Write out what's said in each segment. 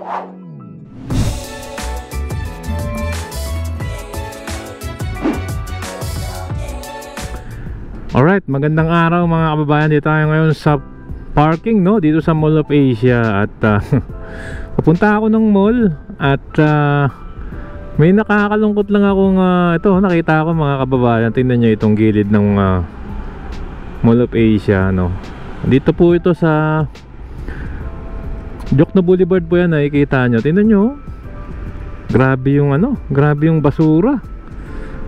Alright, magandang araw mga kababayan. Dito tayo ngayon sa parking, no? Dito sa Mall of Asia. At papunta ako ng mall. At may nakakalungkot lang akong ito, nakita ko mga kababayan. Tingnan nyo itong gilid ng Mall of Asia, no? Dito po ito sa Jokno Boulevard po yan, nakikita nyo. Tingnan nyo, grabe yung grabe yung basura.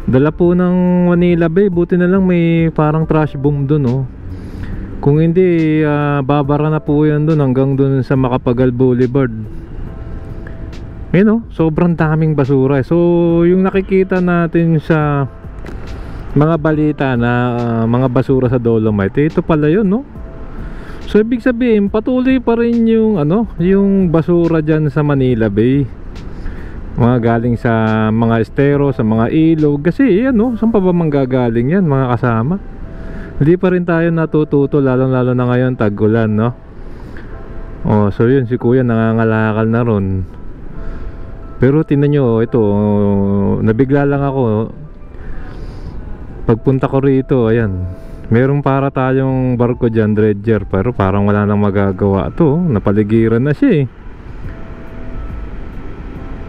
Dala po ng Manila Bay. Buti na lang may parang trash boom dun, oh. Kung hindi, babara na po yan dun hanggang dun sa Macapagal Boulevard. Ayun, oh, sobrang daming basura. So yung nakikita natin sa mga balita na mga basura sa Dolomite, ito pala yun, no? So ibig sabihin, patuloy pa rin yung yung basura dyan sa Manila Bay, mga galing sa mga estero, sa mga ilog. Kasi yan, no, saan pa ba manggagaling yan mga kasama? Hindi pa rin tayo natututo, lalong lalo na ngayon tag-ulan, no? Oh, so yun, si kuya nangangalakal na ron. Pero tingnan nyo, ito, nabigla lang ako. Pagpunta ko rito, ayan, meron para tayong barko dyan, dredger, pero parang wala nang magagawa to. Napaligiran na siya, eh.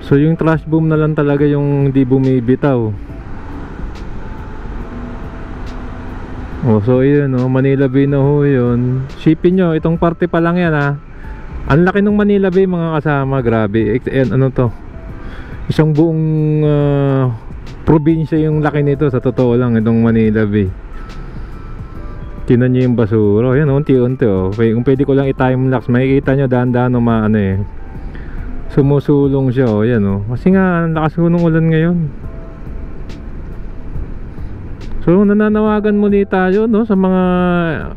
So yung trash boom na lang talaga yung hindi bumibitaw. Oh, so yun, oh, Manila Bay na ho yun. Shipping nyo, itong parte pa lang yan, ha. Ang laki ng Manila Bay mga kasama, grabe. Ano to, isang buong probinsya yung laki nito, sa totoo lang, itong Manila Bay. Tinan nyo yung basura, yan, unti-unti, oh. Kung pwede ko lang i-time lapse, makikita nyo dahan-dahan sumusulong siya, oh, yan, oh. Kasi nga lakas ng ulan ngayon. So nananawagan muli tayo, no, sa mga,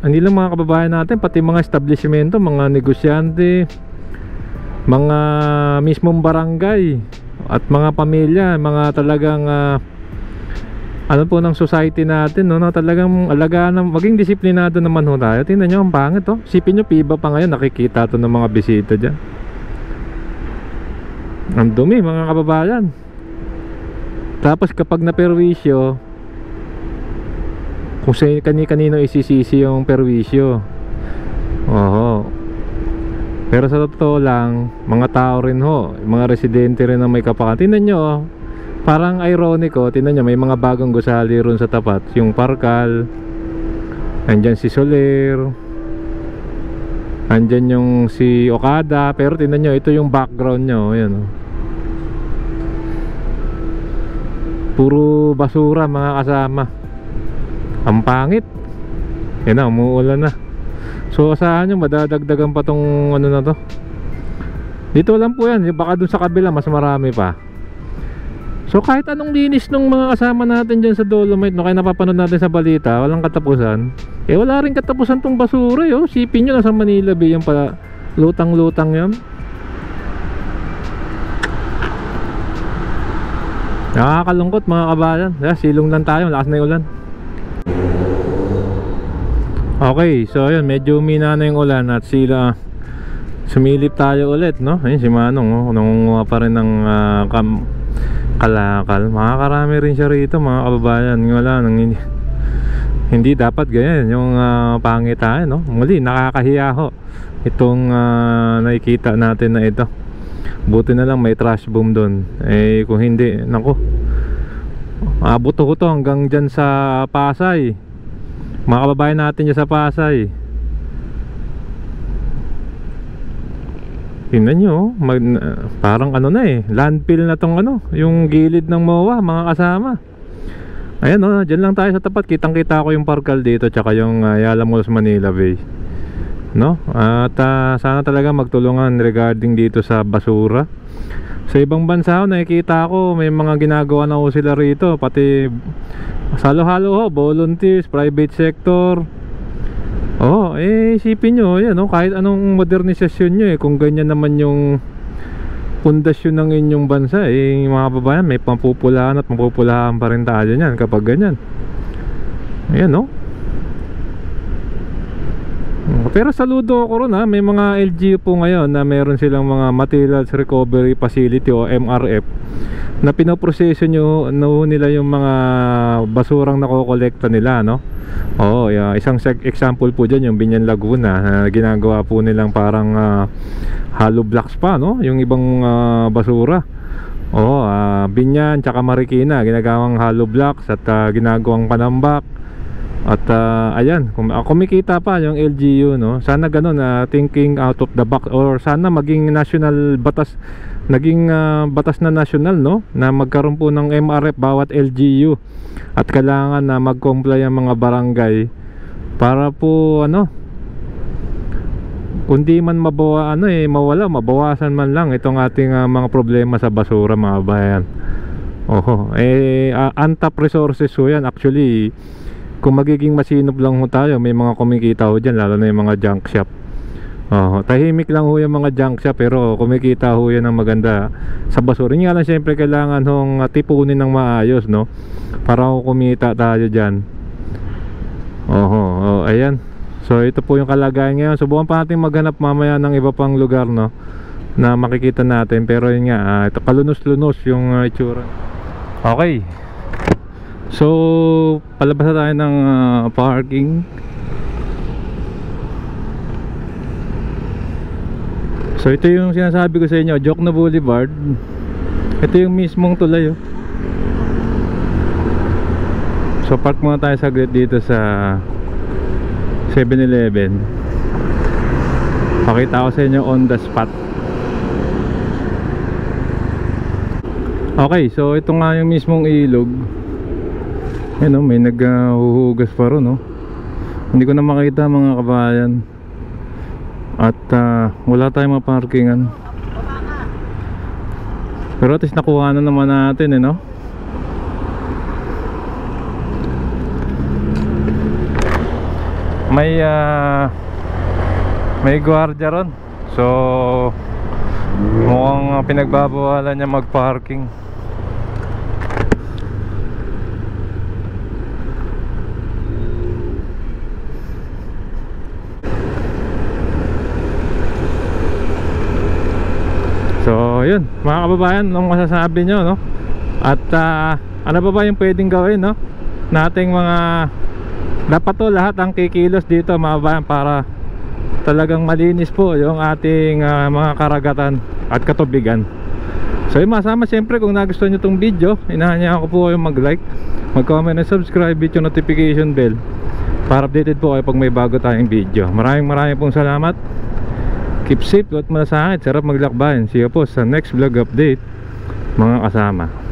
hindi lang mga kababayan natin, pati mga establishmento, mga negosyante, mga mismong barangay, at mga pamilya, mga talagang po ng society natin, no, na talagang alagaan, maging disiplinado naman ho tayo. Tingnan nyo, ang pangit, oh. Sipin nyo, PIBA pa ngayon, nakikita to ng mga bisita dyan. Ang dumi mga kababayan. Tapos kapag naperwisyo, kung kani-kanino isisisi yung perwisyo. Oho. Pero sa totoo lang, mga tao rin ho, mga residente rin na may kapakanan. Tingnan nyo, oh, parang ironic, oh. Tingnan nyo, may mga bagong gusali ron sa tapat. Yung Parkal, andyan si Soler, andyan yung si Okada. Pero tingnan nyo, ito yung background nyo. Ayan, oh. Puro basura mga kasama. Ang pangit. Yan na, umuulan na. So saan nyo, madadagdagan pa tong na to. Dito lang po yan, baka dun sa kabila mas marami pa. So kahit anong linis ng mga kasama natin dyan sa Dolomite, no, kaya napapanood natin sa balita, walang katapusan. Eh wala rin katapusan tong basura, yo. Sipin nyo, nasa Manila Bay yan pala. Lutang-lutang yan. Nakakalungkot mga kabayan. Silong lang tayo, lakas na yung ulan. Okay, so ayun, medyo umina na yung ulan at sumilip tayo ulit, no? Ayun si Manong, oh, nangunguha pa rin ng kalakal. Makakarami rin siya rito mga kababayan. Wala, hindi dapat ganyan yung pangitain, no? Muli, nakakahiya ho itong nakikita natin na ito. Buti na lang may trash boom doon. Eh kung hindi, naku, abot ko to hanggang dyan sa Pasay. Mga kababayan natin dyan sa Pasay. Tingnan nyo, parang landfill na tong yung gilid ng MOA mga kasama. Ayan, oh, dyan lang tayo sa tapat. Kitang kita ko yung Parkal dito, tsaka yung Ayala Malls Manila Bay, no? At sana talaga magtulungan regarding dito sa basura. Sa ibang bansa, nakikita ko may mga ginagawa na sila rito, pati halo-halo, volunteers, private sector. Oh, isipin nyo, yan, oh, kahit anong modernisasyon nyo, kung ganyan naman yung pundasyon ng inyong bansa, mga kababayan, may pampupulahan at pampupulahan pa rin tayo nyan kapag ganyan. Ayan, oh. Pero saludo ako ron ha, may mga LGU po ngayon na meron silang mga Materials Recovery Facility o MRF na pinoproseso nila yung mga basurang nakokolekta nila, no? Oo, isang example po dyan yung Binyan Laguna, ginagawa po nilang parang hollow blocks pa, no? Yung ibang basura. Oo, Binyan tsaka Marikina ginagawang hollow blocks at ginagawang panambak. At ayan, kumikita pa yung LGU, no? Sana ganun, thinking out of the box, or sana maging national batas, naging batas na national, no? Na magkaroon po ng MRF bawat LGU. At kailangan na mag-comply ang mga barangay para po kundi man mabawasan man lang itong ating mga problema sa basura, mga bayan. Untap resources so yan. Actually, kung magiging masinop lang ho tayo, may mga kumikita ho dyan, lalo na yung mga junk shop. Tahimik lang ho yung mga junk shop, pero kumikita ho yan ng maganda sa basura. Nga lang syempre kailangan hong tipunin ng maayos, no? Para kumita tayo dyan. Ayan. So ito po yung kalagayan ngayon. Subukan pa natin maghanap mamaya ng iba pang lugar, no, na makikita natin. Pero yun nga, ito kalunos-lunos yung itsura. Okay, so palabas na tayo ng parking. So ito yung sinasabi ko sa inyo, Jokno Boulevard. Ito yung mismong tulay, oh. So park muna tayo saglit dito sa 7-Eleven. Pakita ko sa inyo on the spot. Okay, so ito nga yung mismong ilog. Ayan, may naghuhugas pa ron, no? Hindi ko na makita, mga kabayan. At wala tayong maparkingan. Pero at least nakuha na naman natin, no? May gwardiya ron. So mukhang pinagbabawalan niya mag-parking. So yun, mga kababayan, anong masasabi nyo, no? At ano ba yung pwedeng gawin, no? Nating mga dapat to lahat ang kikilos dito, mga kababayan, para talagang malinis po yung ating mga karagatan at katubigan. So yung masama, siyempre kung nagustuhan nyo itong video, inahanyahan ko po kayo mag-like, mag-comment and subscribe with yung notification bell para updated po kayo pag may bago tayong video. Maraming pong salamat. Keep safe at malasakit, sarap maglakbayan. See you po sa next vlog update, mga kasama.